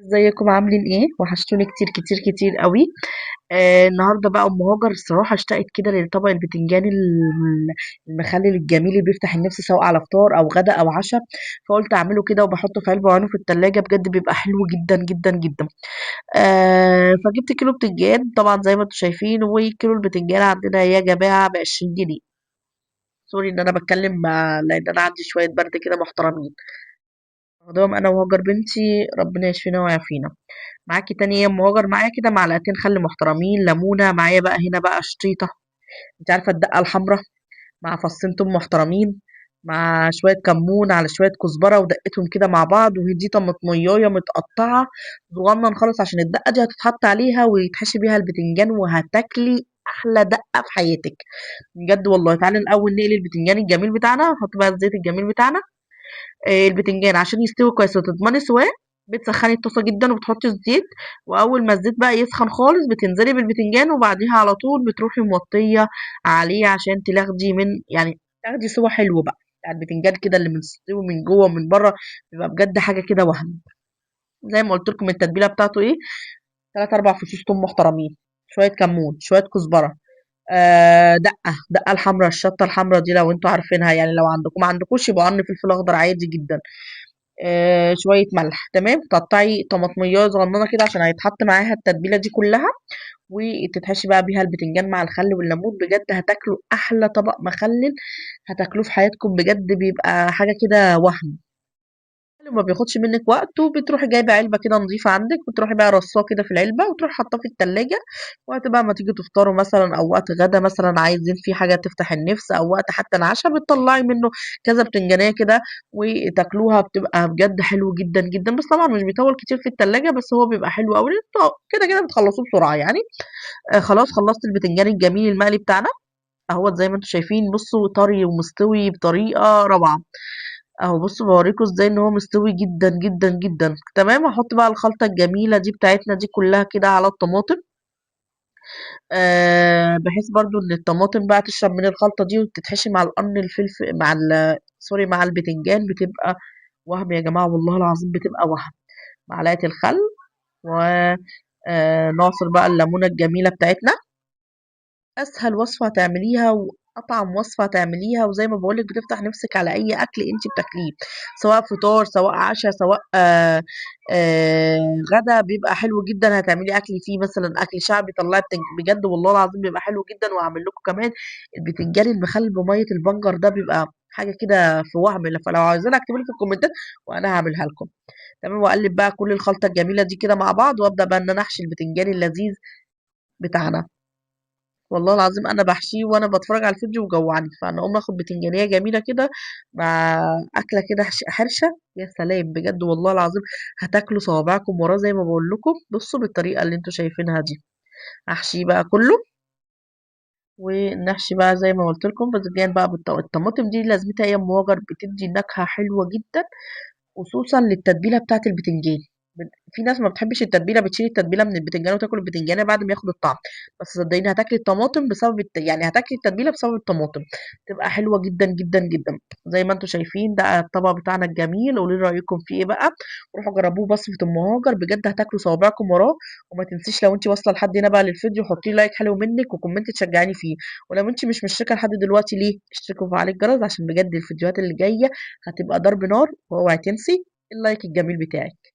ازيكم عاملين ايه؟ وحشتوني كتير كتير كتير قوي. النهارده بقى ام هاجر الصراحه اشتقت كده لطبق البتنجان المخلل الجميل اللي بيفتح النفس سواء على فطار او غدا او عشاء. فقلت اعمله كده وبحطه في علبه وعينه في التلاجة، بجد بيبقى حلو جدا جدا جدا. فجبت كيلو بتنجان طبعا زي ما انتم شايفين، وكيلو البتنجان عندنا يا جماعه ب20 جنيه. سوري ان انا بتكلم لان انا عندي شويه برد كده محترمين. واخداهم انا وهاجر بنتي، ربنا يشفينا ويعافينا. معاكي تاني يا ام هاجر، معايا كده معلقتين خل محترمين، ليمونه معايا بقى هنا بقى شطيطه، انت عارفه الدقه الحمراء، مع فصين توم محترمين، مع شويه كمون على شويه كزبره ودقتهم كده مع بعض، ودي طماطميايه متقطعه صغنن خالص عشان الدقه دي هتتحط عليها ويتحشي بيها البتنجان وهتاكلي احلى دقه في حياتك. بجد والله. تعالي الاول نقلي البتنجان الجميل بتاعنا، نحط بقى الزيت الجميل بتاعنا. البتنجان عشان يستوي كويس وتضمني سواه، بتسخني الطاسه جدا وبتحطي الزيت، واول ما الزيت بقى يسخن خالص بتنزلي بالبتنجان، وبعديها على طول بتروحي موطيه عليه عشان تاخدي من يعني تاخدي سوا حلو بقى بتاع البتنجان كده اللي مستوي من جوه ومن بره، بيبقى بجد حاجه كده وهم. زي ما قلت لكم التتبيله بتاعته ايه: 3 4 فصوص ثوم محترمين، شويه كمون، شويه كزبره، دقه الحمراء، الشطه الحمراء دي لو انتوا عارفينها، يعني لو عندكم ما عندكوش يبقى قرن فلفل اخضر عادي جدا. شوية ملح. تمام. تقطعي طماطمية صغننة كده عشان هيتحط معاها التتبيلة دي كلها، وتتحشي بقى بيها البتنجان مع الخل والليمون. بجد هتاكلوا أحلى طبق مخلل هتاكلوه في حياتكم، بجد بيبقى حاجة كده وهم. ما بياخدش منك وقت، وبتروحي جايبه علبه كده نظيفه عندك، وتروحي بقى رصاه كده في العلبه وتروحي حاطاه في التلاجة. وقت بقى ما تيجي تفطروا مثلا او وقت غدا مثلا عايزين فيه حاجه تفتح النفس، او وقت حتى العشاء بتطلعي منه كذا بتنجانيه كده وتاكلوها، بتبقى بجد حلو جدا جدا. بس طبعا مش بيطول كتير في التلاجة، بس هو بيبقى حلو قوي، انتوا كده كده بتخلصوه بسرعه يعني. خلاص خلصت البتنجان الجميل المقلي بتاعنا اهوت، زي ما انتم شايفين بصوا طري ومستوي بطريقه روعه. اهو بصوا بوريكم ازاي ان هو مستوي جدا جدا جدا. تمام. هحط بقى الخلطة الجميلة دي بتاعتنا دي كلها كده على الطماطم، بحيث برضو ان الطماطم بقى تشرب من الخلطة دي وتتحشي مع القرن الفلفل مع سوري مع البتنجان، بتبقى وهم يا جماعة والله العظيم بتبقى وهم. معلقة الخل، و نعصر بقى الليمونة الجميلة بتاعتنا. اسهل وصفة هتعمليها واطعم وصفة هتعمليها، وزي ما بقولك بتفتح نفسك على اي اكل انت بتاكليه، سواء فطار سواء عشاء سواء غدا، بيبقى حلو جدا. هتعملي اكل فيه مثلا اكل شعبي طلعي بجد والله العظيم بيبقى حلو جدا. وهعمل لكم كمان البتنجان المخلل بمية البنجر، ده بيبقى حاجة كده في وهم. فلو عايزين اكتبوا لي في الكومنتات وانا هعملها لكم. تمام. واقلب بقى كل الخلطة الجميلة دي كده مع بعض، وابدا بقى ان انا احشي البتنجان اللذيذ بتاعنا. والله العظيم انا بحشيه وانا بتفرج على الفيديو وجوعني، فانا اقوم اخد بتنجانيه جميله كده مع اكله كده حرشه. يا سلام بجد والله العظيم، هتاكلوا صوابعكم وراه زي ما بقول لكم. بصوا بالطريقه اللي انتوا شايفينها دي، هحشيه بقى كله. ونحشي بقى زي ما قلت لكم باذنجان بقى الطماطم دي لازمتها ايه يا ام وجر؟ بتدي نكهه حلوه جدا، خصوصًا للتتبيلة بتاعة البتنجان. في ناس ما بتحبش التتبيلة، بتشيل التتبيلة من البتنجان وتاكل البتنجانة بعد ما ياخد الطعم. بس صدقيني هتاكلي الطماطم بسبب يعني هتاكلي التتبيلة بسبب الطماطم، تبقى حلوة جدًا جدًا جدًا. زي ما انتم شايفين ده الطبق بتاعنا الجميل، قولوا لي رأيكم فيه ايه بقى. وروحوا جربوه بوصفة ام هاجر، بجد هتاكلوا صوابعكم وراه. وما تنسيش لو انت واصلة لحد هنا بقى للفيديو حطي لي لايك حلو منك وكومنت تشجعيني فيه. ولو انت مش مشتركة لحد دلوقتي ليه اشتركوا وفعلي الجرس عشان بجد الفيديوهات اللي جاية هتبقى ضرب نار. واوعي تنسي اللايك الجميل بتاعك.